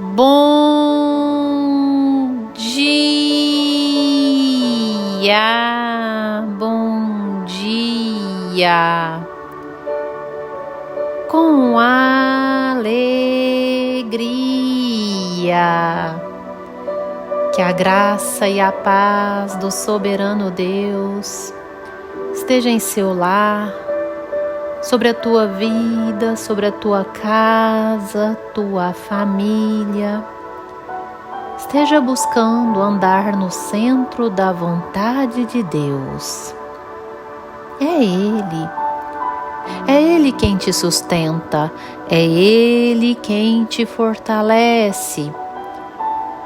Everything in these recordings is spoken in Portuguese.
Bom dia, bom dia, com alegria, que a graça e a paz do soberano Deus esteja em seu lar, sobre a tua vida, sobre a tua casa, tua família. Esteja buscando andar no centro da vontade de Deus. É Ele quem te sustenta, é Ele quem te fortalece.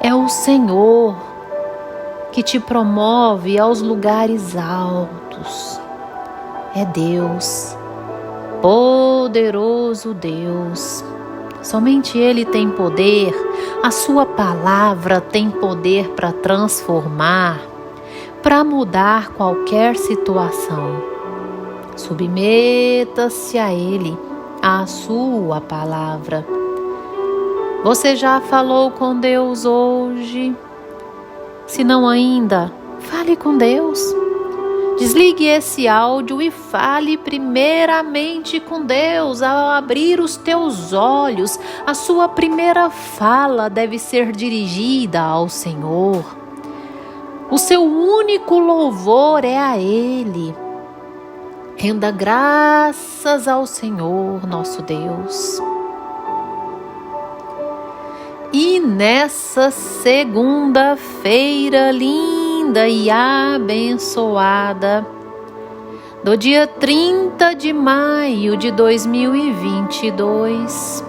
É o Senhor que te promove aos lugares altos. É Deus, poderoso Deus. Somente Ele tem poder, a sua palavra tem poder para transformar, para mudar qualquer situação. Submeta-se a Ele, à sua palavra. Você já falou com Deus hoje? Se não ainda, fale com Deus. Desligue esse áudio e fale primeiramente com Deus. Ao abrir os teus olhos, a sua primeira fala deve ser dirigida ao Senhor. O seu único louvor é a Ele. Renda graças ao Senhor, nosso Deus. E nessa segunda-feira linda e abençoada, do dia 30 de maio de 2022,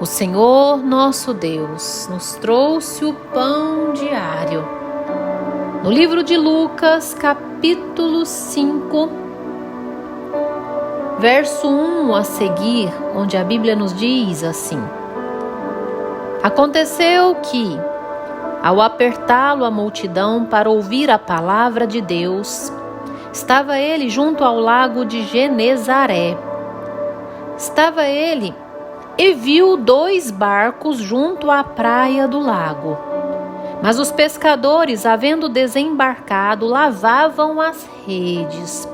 o Senhor nosso Deus nos trouxe o pão diário. No livro de Lucas, capítulo 5, verso 1 a seguir, onde a Bíblia nos diz assim: Aconteceu que, ao apertá-lo a multidão para ouvir a palavra de Deus, estava ele junto ao lago de Genezaré. Estava ele e viu 2 barcos junto à praia do lago. Mas os pescadores, havendo desembarcado, lavavam as redes.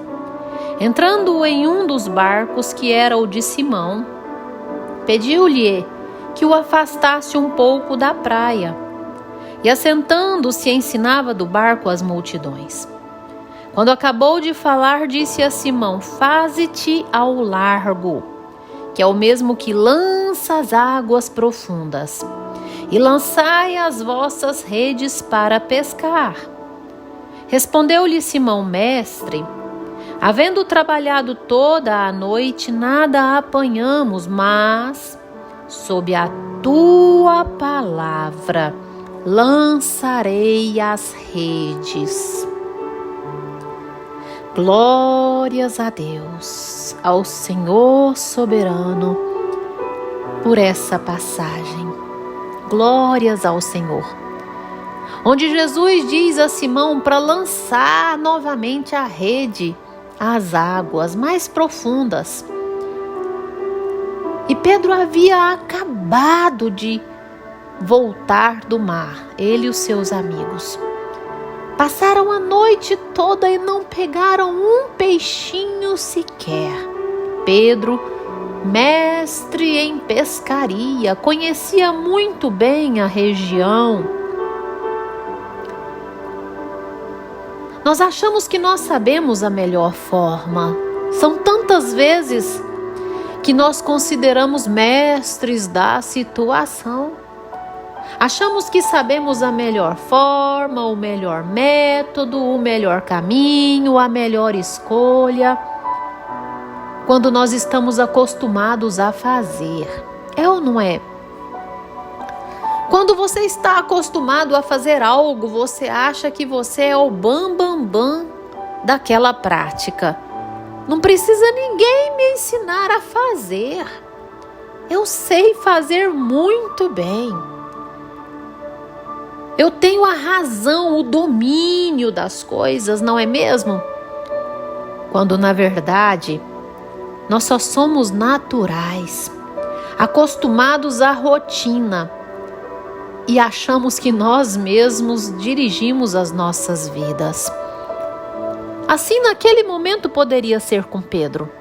Entrando em um dos barcos, que era o de Simão, pediu-lhe que o afastasse um pouco da praia. E assentando-se, ensinava do barco as multidões. Quando acabou de falar, disse a Simão: Faze-te ao largo, que é o mesmo que lança as águas profundas, e lançai as vossas redes para pescar. Respondeu-lhe Simão: Mestre, havendo trabalhado toda a noite, nada apanhamos, mas sob a tua palavra lançarei as redes. Glórias a Deus, ao Senhor soberano, por essa passagem. Glórias ao Senhor. Onde Jesus diz a Simão para lançar novamente a rede às águas mais profundas. E Pedro havia acabado de voltar do mar, ele e os seus amigos. Passaram a noite toda e não pegaram um peixinho sequer. Pedro, mestre em pescaria, conhecia muito bem a região. Nós achamos que nós sabemos a melhor forma. São tantas vezes que nós consideramos mestres da situação. Achamos que sabemos a melhor forma, o melhor método, o melhor caminho, a melhor escolha, quando nós estamos acostumados a fazer. É ou não é? Quando você está acostumado a fazer algo, você acha que você é o bam daquela prática. Não precisa ninguém me ensinar a fazer. Eu sei fazer muito bem. Eu tenho a razão, o domínio das coisas, não é mesmo? Quando, na verdade, nós só somos naturais, acostumados à rotina, e achamos que nós mesmos dirigimos as nossas vidas. Assim, naquele momento poderia ser com Pedro.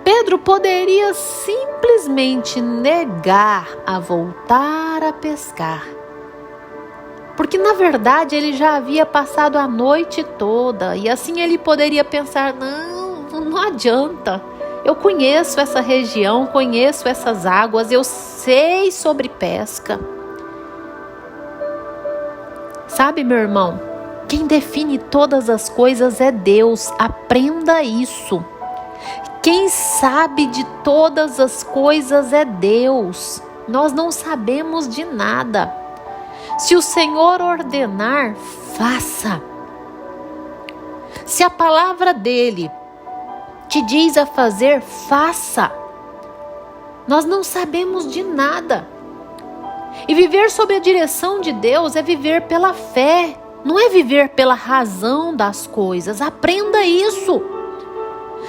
Pedro poderia simplesmente negar a voltar a pescar. Porque na verdade ele já havia passado a noite toda e assim ele poderia pensar, não adianta. Eu conheço essa região, conheço essas águas, eu sei sobre pesca. Sabe, meu irmão, quem define todas as coisas é Deus, aprenda isso. Quem sabe de todas as coisas é Deus, nós não sabemos de nada. Se o Senhor ordenar, faça. Se a palavra dele te diz a fazer, faça. Nós não sabemos de nada. E viver sob a direção de Deus é viver pela fé, não é viver pela razão das coisas. Aprenda isso.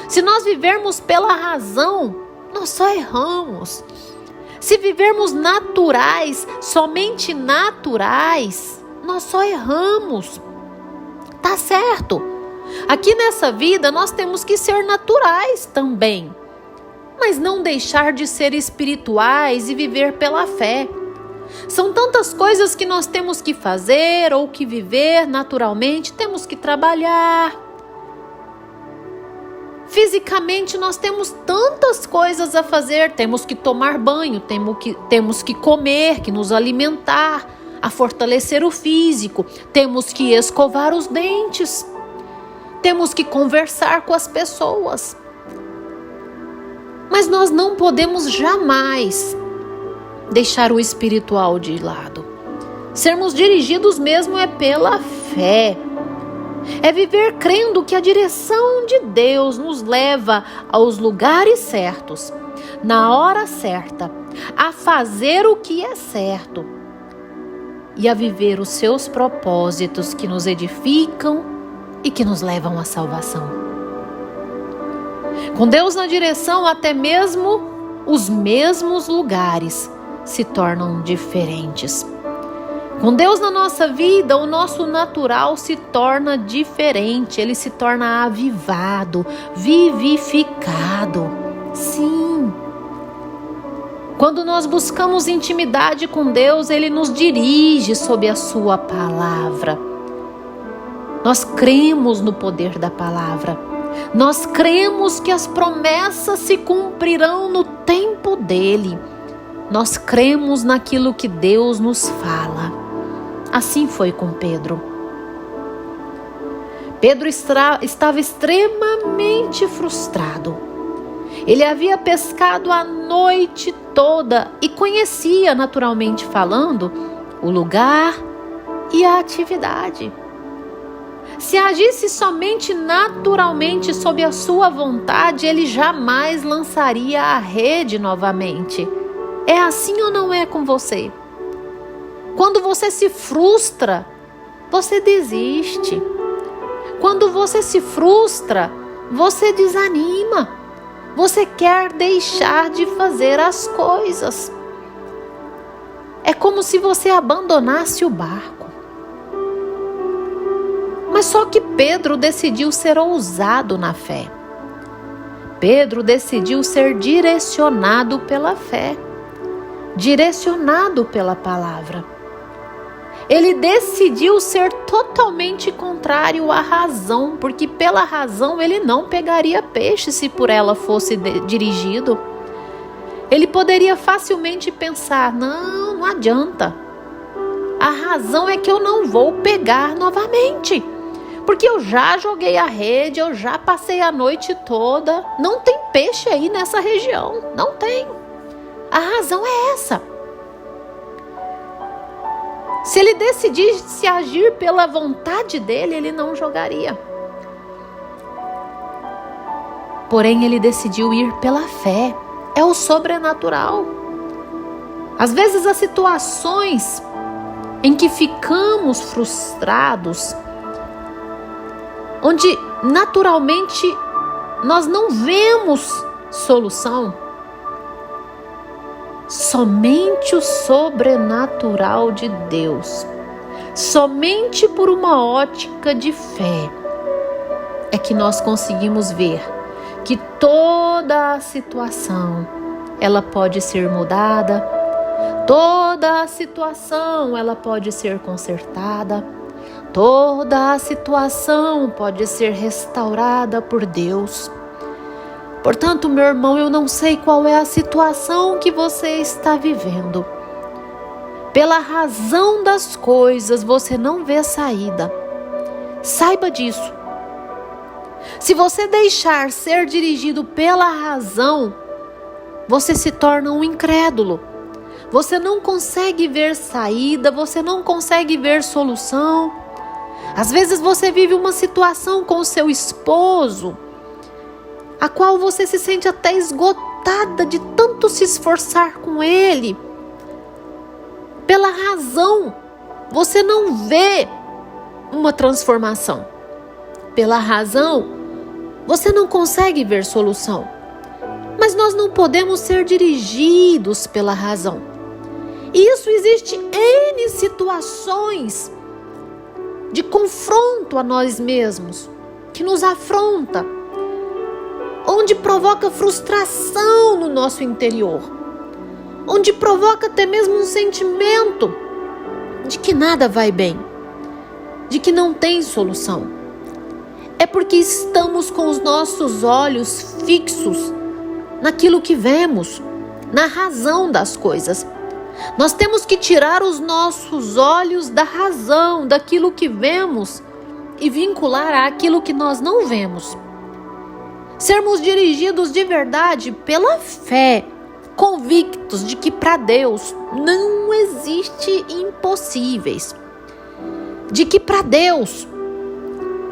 Se nós vivermos pela razão, nós só erramos. Se vivermos naturais, somente naturais, nós só erramos. Tá certo. Aqui nessa vida nós temos que ser naturais também, mas não deixar de ser espirituais e viver pela fé. São tantas coisas que nós temos que fazer ou que viver naturalmente, temos que trabalhar. Fisicamente nós temos tantas coisas a fazer, temos que tomar banho, temos que comer, que nos alimentar, a fortalecer o físico, temos que escovar os dentes, temos que conversar com as pessoas. Mas nós não podemos jamais deixar o espiritual de lado. Sermos dirigidos mesmo é pela fé. É viver crendo que a direção de Deus nos leva aos lugares certos, na hora certa, a fazer o que é certo e a viver os seus propósitos que nos edificam e que nos levam à salvação. Com Deus na direção, até mesmo os mesmos lugares se tornam diferentes. Com Deus na nossa vida, o nosso natural se torna diferente, ele se torna avivado, vivificado. Sim. Quando nós buscamos intimidade com Deus, ele nos dirige sob a sua palavra. Nós cremos no poder da palavra. Nós cremos que as promessas se cumprirão no tempo dele. Nós cremos naquilo que Deus nos fala. Assim foi com Pedro. Pedro estava extremamente frustrado. Ele havia pescado a noite toda e conhecia, naturalmente falando, o lugar e a atividade. Se agisse somente naturalmente sob a sua vontade, ele jamais lançaria a rede novamente. É assim ou não é com você? Quando você se frustra, você desiste. Quando você se frustra, você desanima. Você quer deixar de fazer as coisas. É como se você abandonasse o barco. Mas só que Pedro decidiu ser ousado na fé. Pedro decidiu ser direcionado pela fé, direcionado pela palavra. Ele decidiu ser totalmente contrário à razão, porque pela razão ele não pegaria peixe se por ela fosse dirigido. Ele poderia facilmente pensar, não adianta. A razão é que eu não vou pegar novamente, porque eu já joguei a rede, eu já passei a noite toda, não tem peixe aí nessa região, não tem. A razão é essa. Se ele decidisse agir pela vontade dele, ele não jogaria. Porém, ele decidiu ir pela fé. É o sobrenatural. Às vezes, as situações em que ficamos frustrados, onde naturalmente nós não vemos solução, somente o sobrenatural de Deus, somente por uma ótica de fé, é que nós conseguimos ver que toda a situação, ela pode ser mudada, toda a situação, ela pode ser consertada, toda a situação pode ser restaurada por Deus. Portanto, meu irmão, eu não sei qual é a situação que você está vivendo. Pela razão das coisas, você não vê saída. Saiba disso. Se você deixar ser dirigido pela razão, você se torna um incrédulo. Você não consegue ver saída, você não consegue ver solução. Às vezes você vive uma situação com o seu esposo, a qual você se sente até esgotada de tanto se esforçar com ele. Pela razão, você não vê uma transformação. Pela razão, você não consegue ver solução. Mas nós não podemos ser dirigidos pela razão. E isso existe N situações de confronto a nós mesmos, que nos afronta, onde provoca frustração no nosso interior, onde provoca até mesmo um sentimento de que nada vai bem, de que não tem solução. É porque estamos com os nossos olhos fixos naquilo que vemos, na razão das coisas. Nós temos que tirar os nossos olhos da razão, daquilo que vemos, e vincular àquilo que nós não vemos. Sermos dirigidos de verdade pela fé, convictos de que para Deus não existe impossíveis. De que para Deus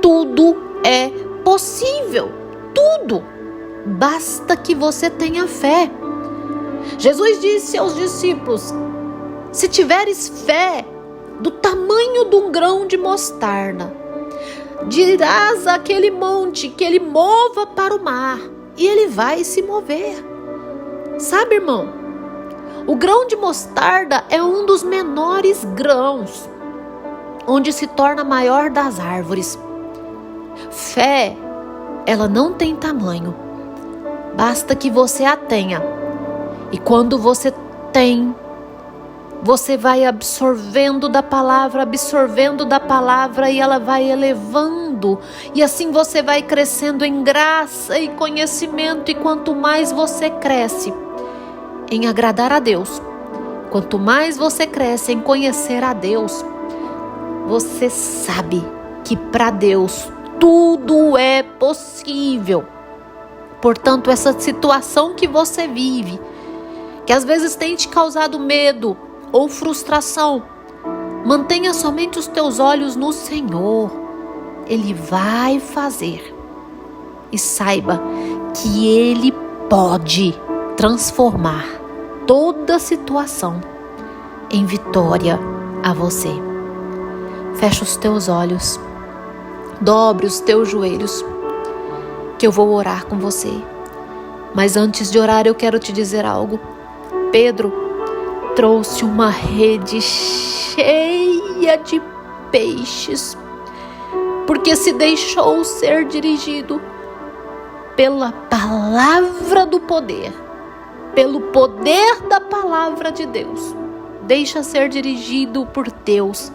tudo é possível, tudo. Basta que você tenha fé. Jesus disse aos discípulos: se tiveres fé do tamanho de um grão de mostarda, dirás àquele monte que ele mova para o mar, e ele vai se mover. Sabe, irmão, o grão de mostarda é um dos menores grãos, onde se torna a maior das árvores. Fé, ela não tem tamanho, basta que você a tenha. E quando você tem, você vai absorvendo da palavra, e ela vai elevando. E assim você vai crescendo em graça e conhecimento. E quanto mais você cresce em agradar a Deus, quanto mais você cresce em conhecer a Deus, você sabe que para Deus tudo é possível. Portanto, essa situação que você vive, que às vezes tem te causado medo ou frustração, mantenha somente os teus olhos no Senhor. Ele vai fazer. E saiba que Ele pode transformar toda situação em vitória a você. Fecha os teus olhos, dobre os teus joelhos, que eu vou orar com você. Mas antes de orar, eu quero te dizer algo. Pedro trouxe uma rede cheia de peixes, porque se deixou ser dirigido pela palavra do poder, pelo poder da palavra de Deus. Deixa ser dirigido por Deus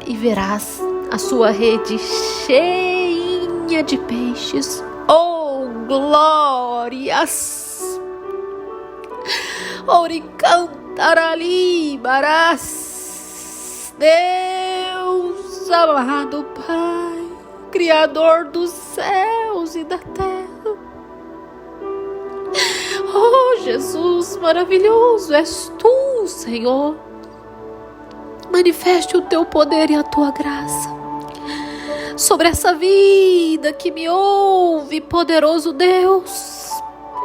e verás a sua rede cheinha de peixes. Oh, glórias! Oricantarali barás. Deus amado Pai, Criador dos céus e da terra. Oh, Jesus, maravilhoso és tu, Senhor. Manifeste o teu poder e a tua graça sobre essa vida que me ouve, poderoso Deus.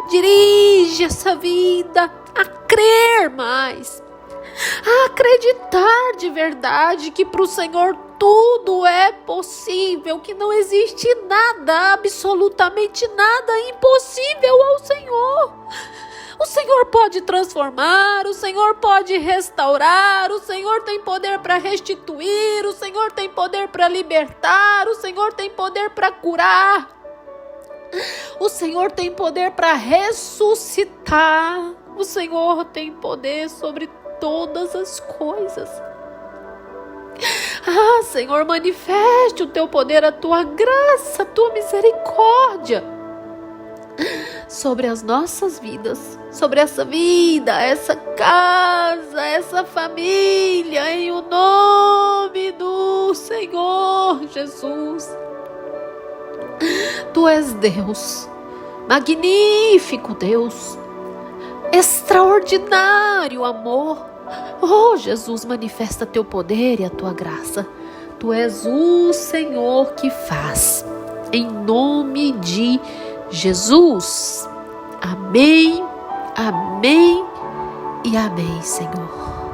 Dirige essa vida a crer mais, a acreditar de verdade que para o Senhor tudo é possível, que não existe nada, absolutamente nada impossível ao Senhor. O Senhor pode transformar, o Senhor pode restaurar, o Senhor tem poder para restituir, o Senhor tem poder para libertar, o Senhor tem poder para curar. O Senhor tem poder para ressuscitar. O Senhor tem poder sobre todas as coisas. Ah, Senhor, manifeste o teu poder, a tua graça, a tua misericórdia sobre as nossas vidas, sobre essa vida, essa casa, essa família, em o nome do Senhor Jesus. Tu és Deus, magnífico Deus, extraordinário amor. Oh, Jesus, manifesta teu poder e a tua graça. Tu és o Senhor que faz. Em nome de Jesus. Amém, amém e amém, Senhor.